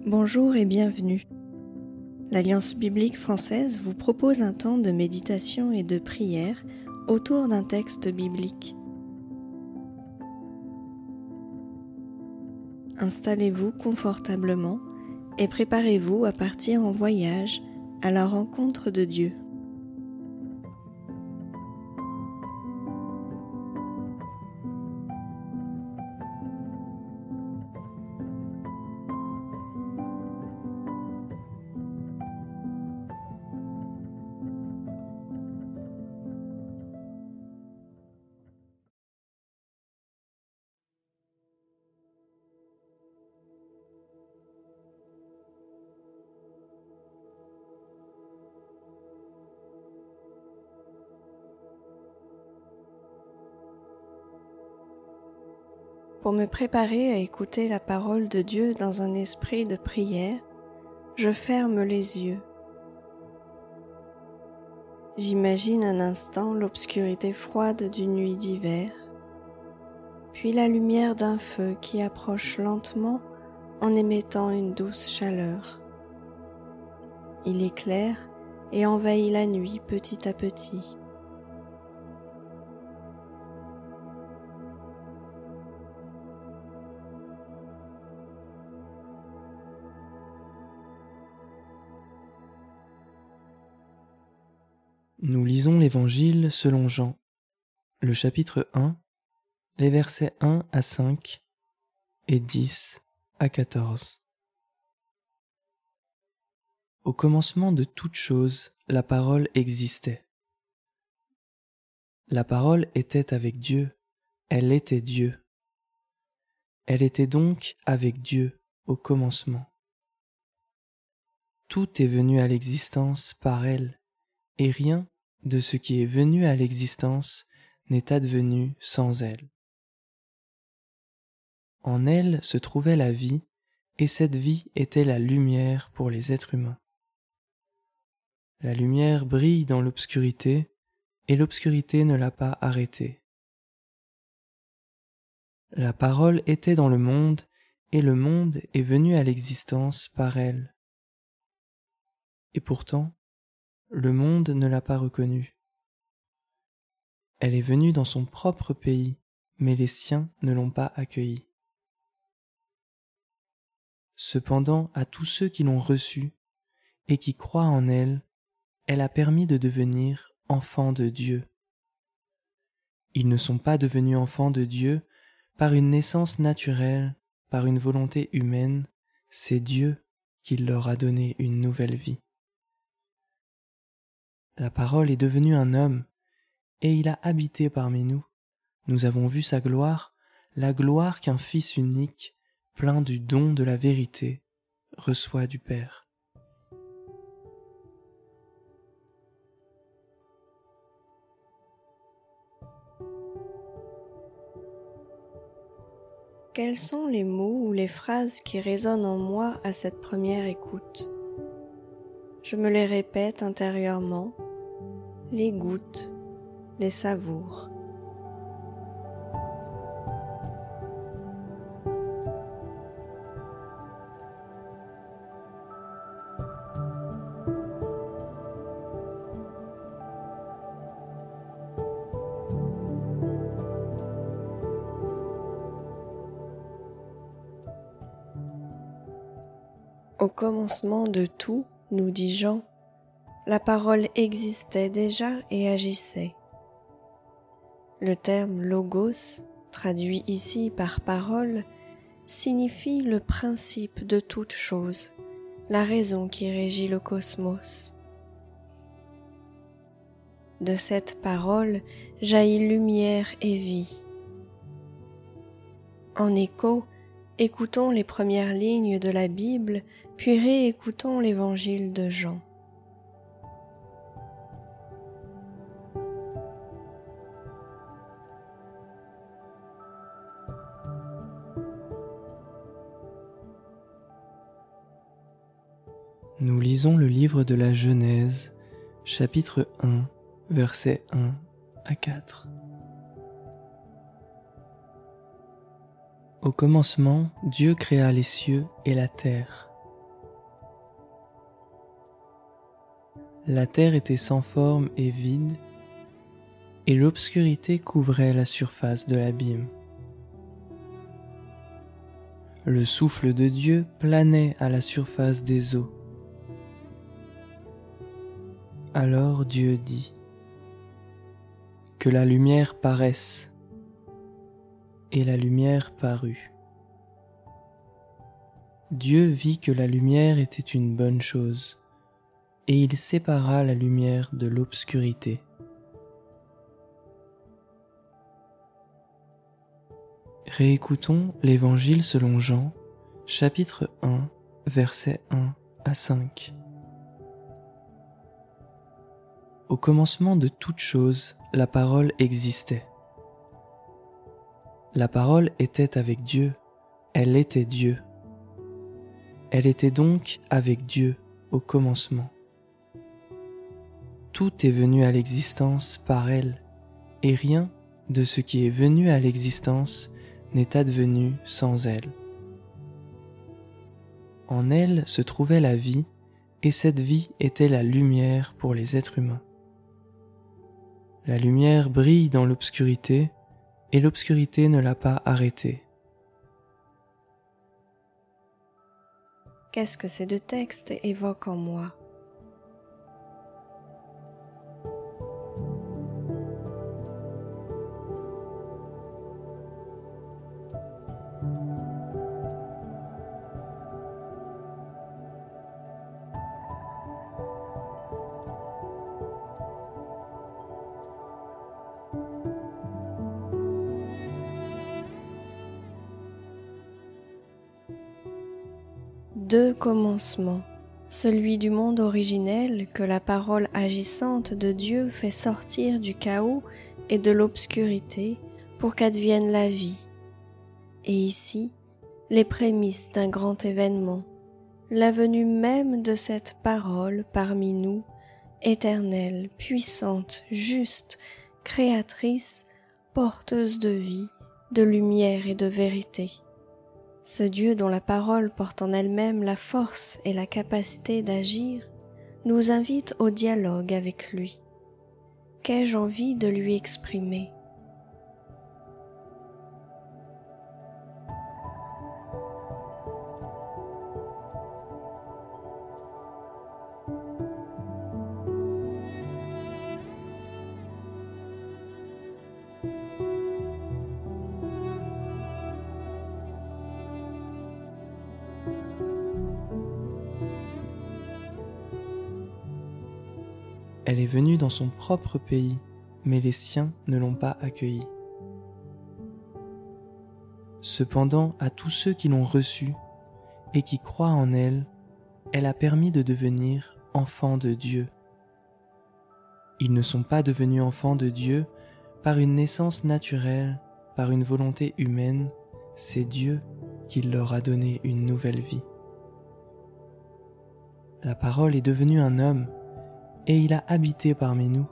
Bonjour et bienvenue. L'Alliance biblique française vous propose un temps de méditation et de prière autour d'un texte biblique. Installez-vous confortablement et préparez-vous à partir en voyage à la rencontre de Dieu. Pour me préparer à écouter la parole de Dieu dans un esprit de prière, je ferme les yeux. J'imagine un instant l'obscurité froide d'une nuit d'hiver, puis la lumière d'un feu qui approche lentement en émettant une douce chaleur. Il éclaire et envahit la nuit petit à petit. Nous lisons l'Évangile selon Jean, le chapitre 1, les versets 1 à 5 et 10 à 14. Au commencement de toute chose, la parole existait. La parole était avec Dieu, elle était Dieu. Elle était donc avec Dieu au commencement. Tout est venu à l'existence par elle, et rien de ce qui est venu à l'existence n'est advenu sans elle. En elle se trouvait la vie, et cette vie était la lumière pour les êtres humains. La lumière brille dans l'obscurité, et l'obscurité ne l'a pas arrêtée. La parole était dans le monde, et le monde est venu à l'existence par elle. Et pourtant, le monde ne l'a pas reconnue. Elle est venue dans son propre pays, mais les siens ne l'ont pas accueillie. Cependant, à tous ceux qui l'ont reçue et qui croient en elle, elle a permis de devenir enfants de Dieu. Ils ne sont pas devenus enfants de Dieu par une naissance naturelle, par une volonté humaine, c'est Dieu qui leur a donné une nouvelle vie. La parole est devenue un homme, et il a habité parmi nous. Nous avons vu sa gloire, la gloire qu'un Fils unique, plein du don de la vérité, reçoit du Père. Quels sont les mots ou les phrases qui résonnent en moi à cette première écoute? Je me les répète intérieurement, les goûte, les savoure. Au commencement de tout, nous dit Jean, la parole existait déjà et agissait. Le terme logos, traduit ici par parole, signifie le principe de toute chose, la raison qui régit le cosmos. De cette parole jaillit lumière et vie. En écho, écoutons les premières lignes de la Bible, puis réécoutons l'Évangile de Jean. Nous lisons le livre de la Genèse, chapitre 1, versets 1 à 4. Au commencement, Dieu créa les cieux et la terre. La terre était sans forme et vide, et l'obscurité couvrait la surface de l'abîme. Le souffle de Dieu planait à la surface des eaux. Alors Dieu dit : « Que la lumière paraisse. » Et la lumière parut. Dieu vit que la lumière était une bonne chose, et il sépara la lumière de l'obscurité. Réécoutons l'Évangile selon Jean, chapitre 1, versets 1 à 5. Au commencement de toute chose, la parole existait. La parole était avec Dieu, elle était Dieu. Elle était donc avec Dieu au commencement. Tout est venu à l'existence par elle, et rien de ce qui est venu à l'existence n'est advenu sans elle. En elle se trouvait la vie, et cette vie était la lumière pour les êtres humains. La lumière brille dans l'obscurité, et l'obscurité ne l'a pas arrêtée. Qu'est-ce que ces deux textes évoquent en moi ? Deux commencements, celui du monde originel que la parole agissante de Dieu fait sortir du chaos et de l'obscurité pour qu'advienne la vie, et ici, les prémices d'un grand événement, la venue même de cette parole parmi nous, éternelle, puissante, juste, créatrice, porteuse de vie, de lumière et de vérité. Ce Dieu dont la parole porte en elle-même la force et la capacité d'agir, nous invite au dialogue avec lui. Qu'ai-je envie de lui exprimer ? Elle est venue dans son propre pays, mais les siens ne l'ont pas accueillie. Cependant, à tous ceux qui l'ont reçue et qui croient en elle, elle a permis de devenir enfants de Dieu. Ils ne sont pas devenus enfants de Dieu par une naissance naturelle, par une volonté humaine, c'est Dieu qui leur a donné une nouvelle vie. La parole est devenue un homme, et il a habité parmi nous.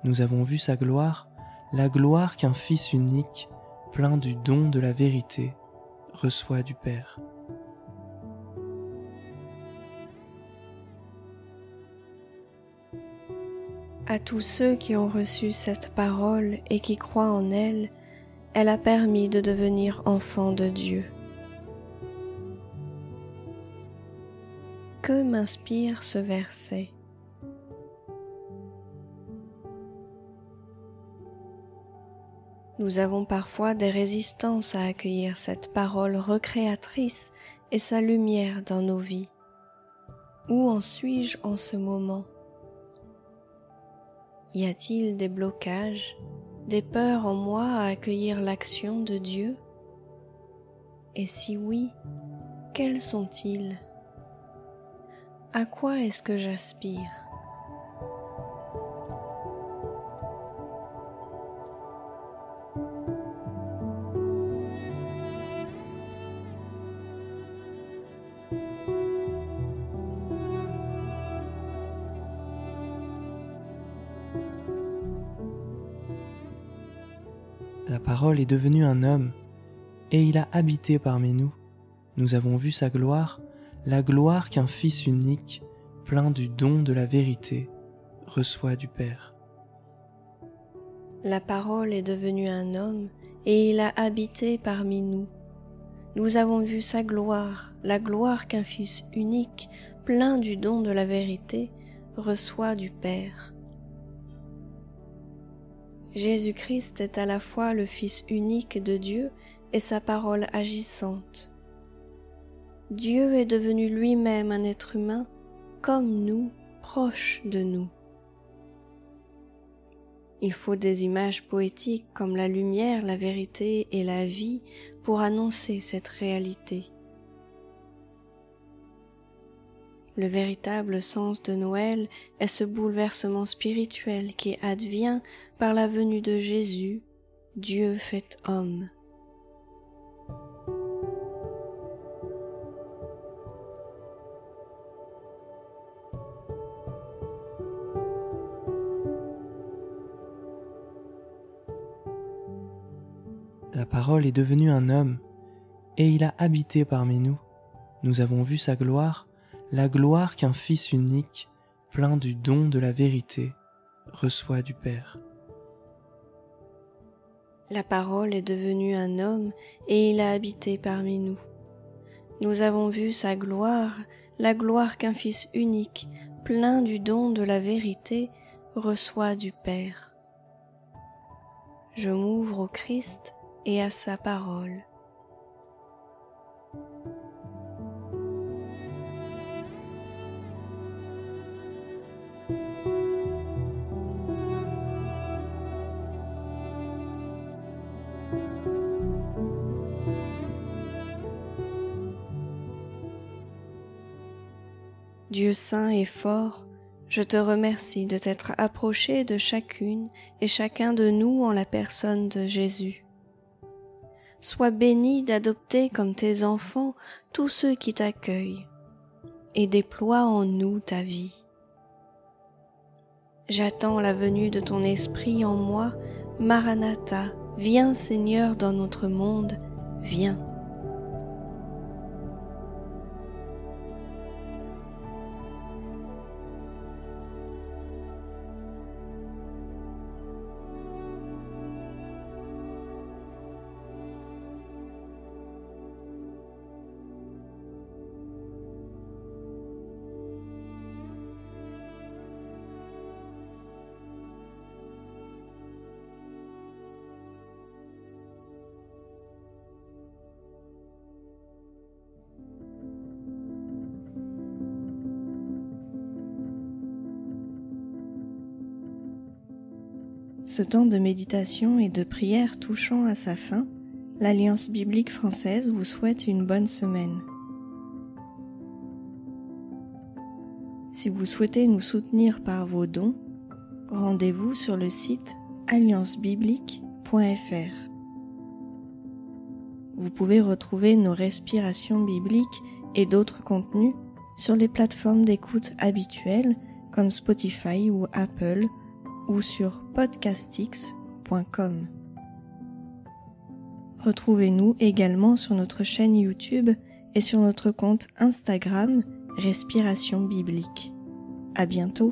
Nous avons vu sa gloire, la gloire qu'un Fils unique, plein du don de la vérité, reçoit du Père. À tous ceux qui ont reçu cette parole et qui croient en elle, elle a permis de devenir enfants de Dieu. Que m'inspire ce verset ? Nous avons parfois des résistances à accueillir cette parole recréatrice et sa lumière dans nos vies. Où en suis-je en ce moment ? Y a-t-il des blocages, des peurs en moi à accueillir l'action de Dieu ? Et si oui, quels sont-ils ? À quoi est-ce que j'aspire ? La parole est devenue un homme, et il a habité parmi nous. Nous avons vu sa gloire, la gloire qu'un Fils unique, plein du don de la vérité, reçoit du Père. La parole est devenue un homme, et il a habité parmi nous. Nous avons vu sa gloire, la gloire qu'un Fils unique, plein du don de la vérité, reçoit du Père. Jésus-Christ est à la fois le Fils unique de Dieu et sa parole agissante. Dieu est devenu lui-même un être humain, comme nous, proche de nous. Il faut des images poétiques comme la lumière, la vérité et la vie pour annoncer cette réalité. Le véritable sens de Noël est ce bouleversement spirituel qui advient par la venue de Jésus, Dieu fait homme. La parole est devenue un homme, et il a habité parmi nous. Nous avons vu sa gloire, la gloire qu'un Fils unique, plein du don de la vérité, reçoit du Père. La parole est devenue un homme, et il a habité parmi nous. Nous avons vu sa gloire, la gloire qu'un Fils unique, plein du don de la vérité, reçoit du Père. Je m'ouvre au Christ et à sa parole. Dieu saint et fort, je te remercie de t'être approché de chacune et chacun de nous en la personne de Jésus. Sois béni d'adopter comme tes enfants tous ceux qui t'accueillent et déploie en nous ta vie. J'attends la venue de ton esprit en moi, Maranatha, viens Seigneur dans notre monde, viens. Ce temps de méditation et de prière touchant à sa fin, l'Alliance biblique française vous souhaite une bonne semaine. Si vous souhaitez nous soutenir par vos dons, rendez-vous sur le site alliancebiblique.fr. Vous pouvez retrouver nos respirations bibliques et d'autres contenus sur les plateformes d'écoute habituelles comme Spotify ou Apple, ou sur podcastix.com. Retrouvez-nous également sur notre chaîne YouTube et sur notre compte Instagram Respiration Biblique. À bientôt.